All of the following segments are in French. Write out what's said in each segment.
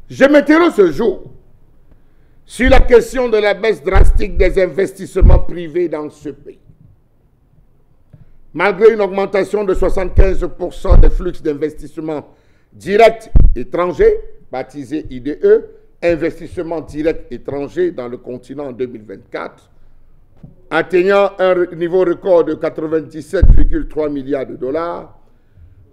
Je m'interroge ce jour sur la question de la baisse drastique des investissements privés dans ce pays. Malgré une augmentation de 75% des flux d'investissements directs étrangers, baptisé IDE, investissement direct étranger dans le continent en 2024, atteignant un niveau record de 97,3 milliards de dollars,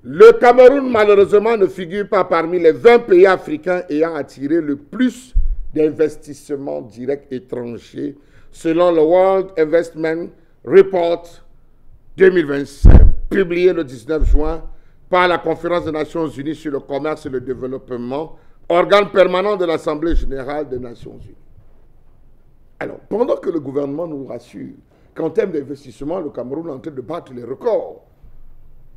le Cameroun, malheureusement, ne figure pas parmi les 20 pays africains ayant attiré le plus d'investissements directs étrangers, selon le World Investment Report 2025, publié le 19 juin par la Conférence des Nations Unies sur le commerce et le développement, organe permanent de l'Assemblée générale des Nations Unies. Alors, pendant que le gouvernement nous rassure qu'en termes d'investissement, le Cameroun est en train de battre les records,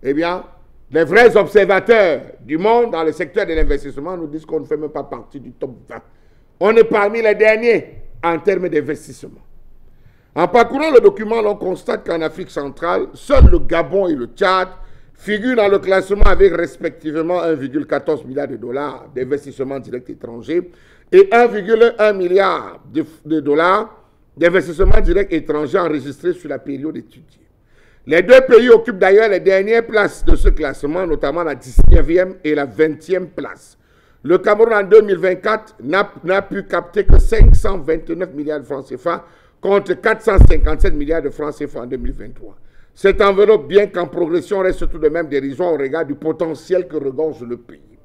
eh bien, les vrais observateurs du monde dans le secteur de l'investissement nous disent qu'on ne fait même pas partie du top 20. On est parmi les derniers en termes d'investissement. En parcourant le document, l'on constate qu'en Afrique centrale, seuls le Gabon et le Tchad figurent dans le classement avec respectivement 1,14 milliard de dollars d'investissements directs étrangers et 1,1 milliard de dollars d'investissements directs étrangers enregistrés sur la période étudiée. Les deux pays occupent d'ailleurs les dernières places de ce classement, notamment la 19e et la 20e place. Le Cameroun en 2024 n'a pu capter que 529 milliards de francs CFA contre 457 milliards de francs CFA en 2023. Cette enveloppe, bien qu'en progression, reste tout de même dérisoire au regard du potentiel que regorge le pays.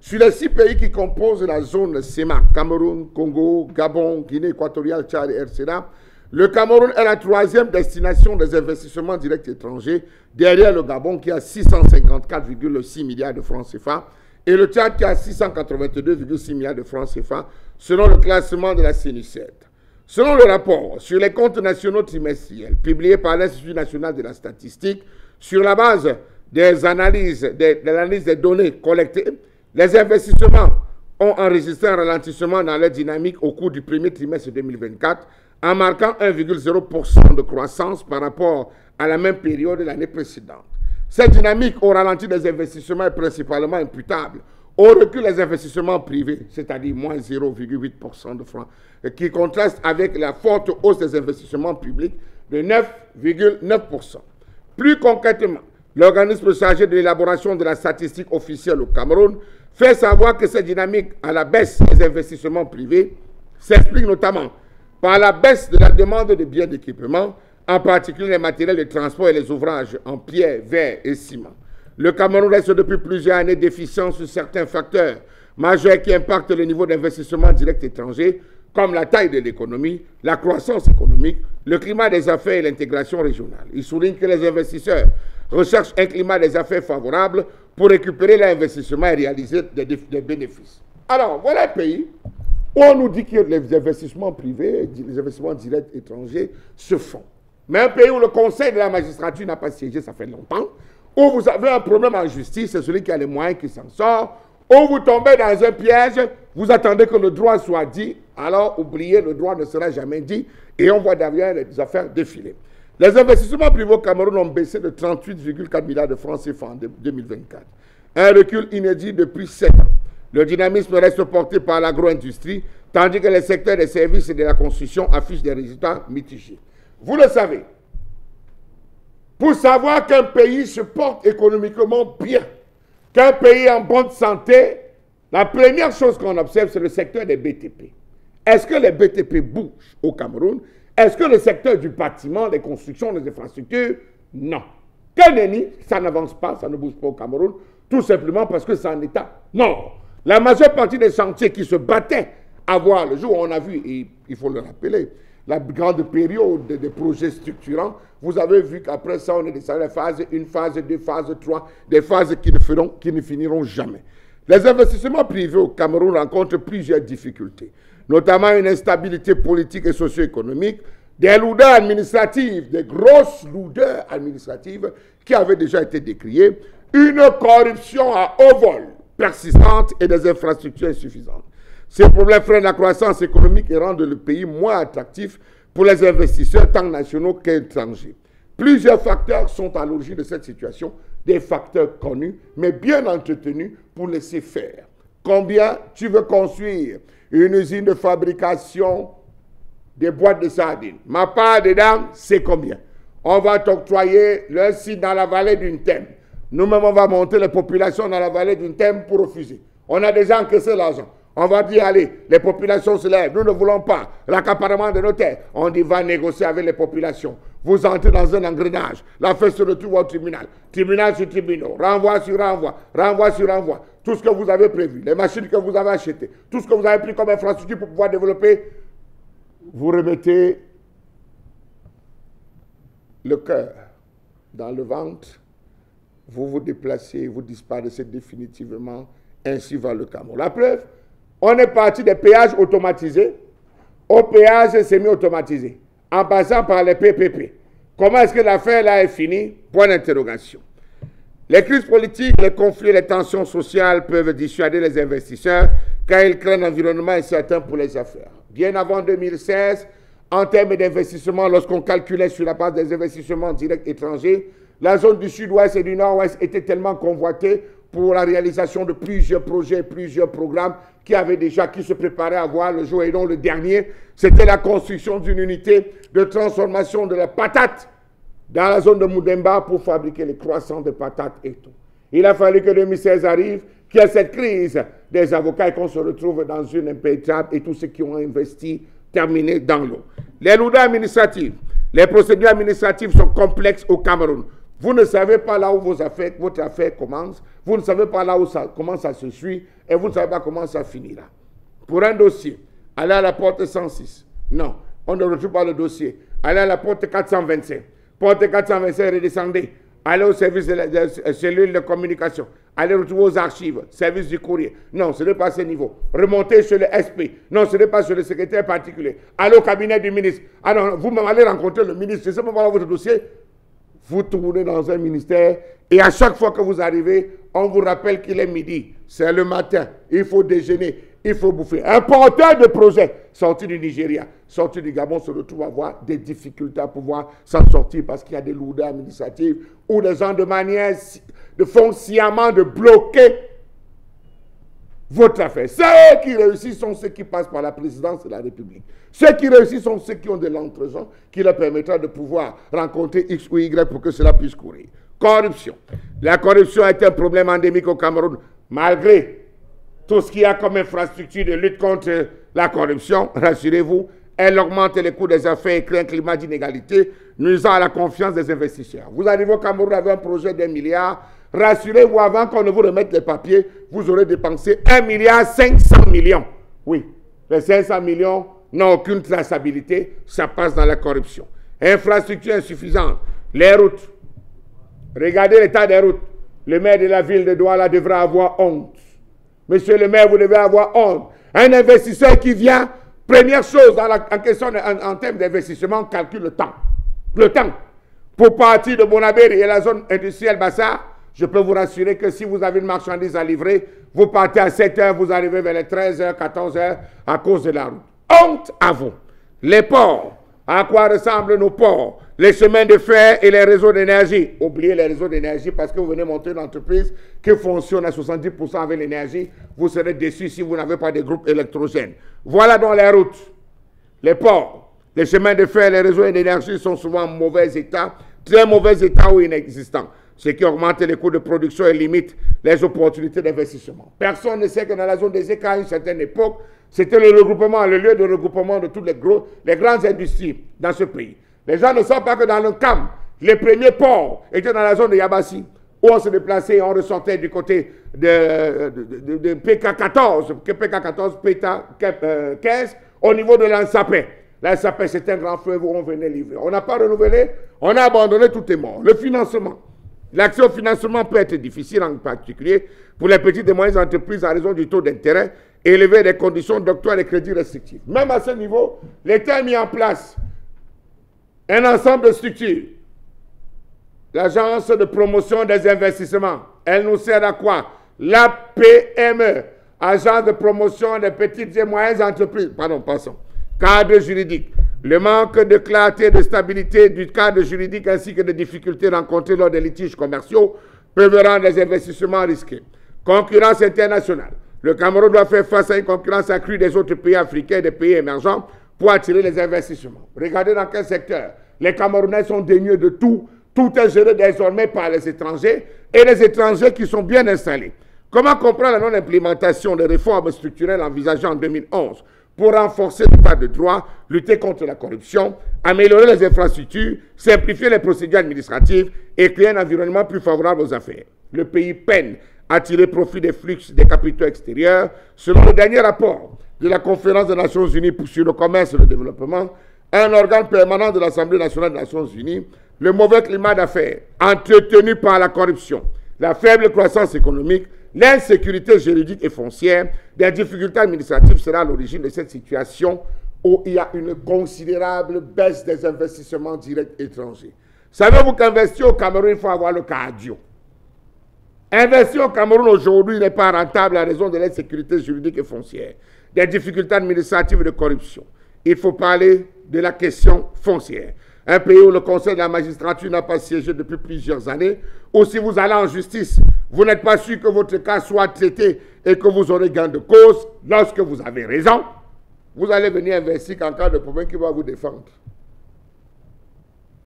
Sur les 6 pays qui composent la zone CEMAC, Cameroun, Congo, Gabon, Guinée équatoriale, Tchad et RCA, le Cameroun est la 3e destination des investissements directs étrangers, derrière le Gabon qui a 654,6 milliards de francs CFA et le Tchad qui a 682,6 milliards de francs CFA, selon le classement de la CNUSED. Selon le rapport sur les comptes nationaux trimestriels publié par l'Institut national de la statistique, sur la base des analyses, des données collectées, les investissements ont enregistré un ralentissement dans leur dynamique au cours du premier trimestre 2024, en marquant 1,0% de croissance par rapport à la même période de l'année précédente. Cette dynamique au ralenti des investissements est principalement imputable au recul des investissements privés, c'est-à-dire moins 0,8% de francs, qui contraste avec la forte hausse des investissements publics de 9,9%. Plus concrètement, l'organisme chargé de l'élaboration de la statistique officielle au Cameroun fait savoir que cette dynamique à la baisse des investissements privés s'explique notamment par la baisse de la demande de biens d'équipement, en particulier les matériels de transport et les ouvrages en pierre, verre et ciment. Le Cameroun reste depuis plusieurs années déficient sur certains facteurs majeurs qui impactent le niveau d'investissement direct étranger, comme la taille de l'économie, la croissance économique, le climat des affaires et l'intégration régionale. Il souligne que les investisseurs recherchent un climat des affaires favorable pour récupérer l'investissement et réaliser des bénéfices. Alors, voilà un pays où on nous dit que les investissements privés, les investissements directs étrangers se font. Mais un pays où le conseil de la magistrature n'a pas siégé, ça fait longtemps, où vous avez un problème en justice, c'est celui qui a les moyens qui s'en sort, où vous tombez dans un piège, vous attendez que le droit soit dit, alors oubliez, le droit ne sera jamais dit, et on voit derrière les affaires défiler. Les investissements privés au Cameroun ont baissé de 38,4 milliards de francs CFA en 2024, un recul inédit depuis 7 ans. Le dynamisme reste porté par l'agro-industrie, tandis que les secteurs des services et de la construction affichent des résultats mitigés. Vous le savez, pour savoir qu'un pays se porte économiquement bien, qu'un pays est en bonne santé, la première chose qu'on observe, c'est le secteur des BTP. Est-ce que les BTP bougent au Cameroun? Est-ce que le secteur du bâtiment, des constructions, des infrastructures? Non. Quel nenni, ça n'avance pas, ça ne bouge pas au Cameroun, tout simplement parce que c'est en état. Non. La majeure partie des chantiers qui se battaient à voir le jour, on a vu, et il faut le rappeler, la grande période des projets structurants, vous avez vu qu'après ça, on est descendu à la phase 1, phase 2, phase 3, des phases qui ne finiront jamais. Les investissements privés au Cameroun rencontrent plusieurs difficultés, notamment une instabilité politique et socio-économique, des lourdeurs administratives, des grosses lourdeurs administratives qui avaient déjà été décriées, une corruption à haut vol persistante et des infrastructures insuffisantes. Ces problèmes freinent la croissance économique et rendent le pays moins attractif pour les investisseurs tant nationaux qu'étrangers. Plusieurs facteurs sont à l'origine de cette situation, des facteurs connus, mais bien entretenus pour laisser faire. Combien tu veux construire une usine de fabrication des boîtes de sardines? Ma part dedans, c'est combien? On va t'octroyer le site dans la vallée d'une thème. Nous-mêmes, on va monter les populations dans la vallée d'une thème pour refuser. On a déjà encaissé l'argent. On va dire, allez, les populations se lèvent. Nous ne voulons pas l'accaparement de nos terres. On dit, va négocier avec les populations. Vous entrez dans un engrenage. L'affaire se retrouve au tribunal. Tribunal sur tribunal. Renvoi sur renvoi. Renvoi sur renvoi. Tout ce que vous avez prévu, les machines que vous avez achetées, tout ce que vous avez pris comme infrastructure pour pouvoir développer, vous remettez le cœur dans le ventre, vous vous déplacez, vous disparaissez définitivement, ainsi va le Cameroun. La preuve, on est parti des péages automatisés au péage semi-automatisé, en passant par les PPP. Comment est-ce que l'affaire là est finie? Point d'interrogation. Les crises politiques, les conflits, les tensions sociales peuvent dissuader les investisseurs car ils craignent un environnement incertain pour les affaires. Bien avant 2016, en termes d'investissement, lorsqu'on calculait sur la base des investissements directs étrangers, la zone du sud-ouest et du nord-ouest était tellement convoitée pour la réalisation de plusieurs projets, plusieurs programmes qui se préparaient à voir le jour. Et donc le dernier, c'était la construction d'une unité de transformation de la patate dans la zone de Moudemba pour fabriquer les croissants de patates et tout. Il a fallu que 2016 arrive, qu'il y ait cette crise des avocats et qu'on se retrouve dans une impénétrable et tous ceux qui ont investi terminés dans l'eau. Les lourdeurs administratives, les procédures administratives sont complexes au Cameroun. Vous ne savez pas là où votre affaire commence, vous ne savez pas là où comment ça se suit et vous ne savez pas comment ça finira. Pour un dossier, allez à la porte 106. Non, on ne retrouve pas le dossier. Allez à la porte 425. Porte 425, redescendez. Allez au service de la cellule de communication. Allez retrouver aux archives, service du courrier. Non, ce n'est pas ce niveau. Remontez sur le SP. Non, ce n'est pas sur le secrétaire particulier. Allez au cabinet du ministre. Ah non, vous-même allez rencontrer le ministre. Je ne sais pas voir votre dossier. Vous tournez dans un ministère et à chaque fois que vous arrivez, on vous rappelle qu'il est midi. C'est le matin. Il faut déjeuner. Il faut bouffer. Un porteur de projet sorti du Nigeria, sorti du Gabon, se retrouve à avoir des difficultés à pouvoir s'en sortir parce qu'il y a des lourdeurs administratives où les gens font sciemment de bloquer votre affaire. Ceux qui réussissent sont ceux qui passent par la présidence de la République. Ceux qui réussissent sont ceux qui ont de l'entre-gens qui leur permettra de pouvoir rencontrer X ou Y pour que cela puisse courir. Corruption. La corruption est un problème endémique au Cameroun, malgré tout ce qu'il y a comme infrastructure de lutte contre la corruption. Rassurez-vous, elle augmente les coûts des affaires et crée un climat d'inégalité, nuisant à la confiance des investisseurs. Vous arrivez au Cameroun avec un projet d'1 milliard. Rassurez-vous, avant qu'on ne vous remette les papiers, vous aurez dépensé 1,5 milliard. Oui, les 500 millions n'ont aucune traçabilité, ça passe dans la corruption. Infrastructure insuffisante, les routes. Regardez l'état des routes. Le maire de la ville de Douala devra avoir honte. Monsieur le maire, vous devez avoir honte. Un investisseur qui vient, première chose en termes d'investissement, calcule le temps. Le temps. Pour partir de Bonabéry et la zone industrielle Bassar, je peux vous rassurer que si vous avez une marchandise à livrer, vous partez à 7 h, vous arrivez vers les 13 h, 14 h à cause de la route. Honte à vous. Les ports. À quoi ressemblent nos ports? Les chemins de fer et les réseaux d'énergie. Oubliez les réseaux d'énergie parce que vous venez monter une entreprise qui fonctionne à 70% avec l'énergie. Vous serez déçus si vous n'avez pas de groupe électrogène. Voilà donc les routes, les ports, les chemins de fer et les réseaux d'énergie sont souvent en mauvais état, très mauvais état ou inexistants, ce qui augmente les coûts de production et limite les opportunités d'investissement. Personne ne sait que dans la zone des écarts, à une certaine époque, c'était le lieu de regroupement de toutes les grandes industries dans ce pays. Les gens ne savent pas que dans le CAM, les premiers ports étaient dans la zone de Yabassi, où on se déplaçait et on ressortait du côté de PK14, PK14, PK15, au niveau de l'Ansapé. L'Ansapé, c'est un grand fleuve où on venait livrer. On n'a pas renouvelé, on a abandonné, tout est mort. Le financement. L'accès au financement peut être difficile, en particulier pour les petites et moyennes entreprises en raison du taux d'intérêt élevé des conditions d'octroi des crédits restrictifs. Même à ce niveau, l'État a mis en place un ensemble de structures. L'Agence de promotion des investissements, elle nous sert à quoi? L'APME, Agence de promotion des petites et moyennes entreprises. Pardon, passons. Cadre juridique. Le manque de clarté et de stabilité du cadre juridique ainsi que des difficultés rencontrées lors des litiges commerciaux peuvent rendre les investissements risqués. Concurrence internationale. Le Cameroun doit faire face à une concurrence accrue des autres pays africains et des pays émergents pour attirer les investissements. Regardez dans quel secteur. Les Camerounais sont dénués de tout. Tout est géré désormais par les étrangers et les étrangers qui sont bien installés. Comment comprendre la non-implémentation des réformes structurelles envisagées en 2011 pour renforcer l'état de droit, lutter contre la corruption, améliorer les infrastructures, simplifier les procédures administratives et créer un environnement plus favorable aux affaires? Le pays peine à tirer profit des flux des capitaux extérieurs. Selon le dernier rapport de la Conférence des Nations Unies sur le commerce et le développement, un organe permanent de l'Assemblée nationale des Nations Unies, le mauvais climat d'affaires entretenu par la corruption, la faible croissance économique, l'insécurité juridique et foncière, des difficultés administratives sera à l'origine de cette situation où il y a une considérable baisse des investissements directs étrangers. Savez-vous qu'investir au Cameroun, il faut avoir le cardio? Investir au Cameroun aujourd'hui n'est pas rentable à raison de l'insécurité juridique et foncière, des difficultés administratives et de corruption. Il faut parler de la question foncière. Un pays où le Conseil de la magistrature n'a pas siégé depuis plusieurs années, ou si vous allez en justice, vous n'êtes pas sûr que votre cas soit traité et que vous aurez gain de cause. Lorsque vous avez raison, vous allez venir investir en cas de problème qui va vous défendre.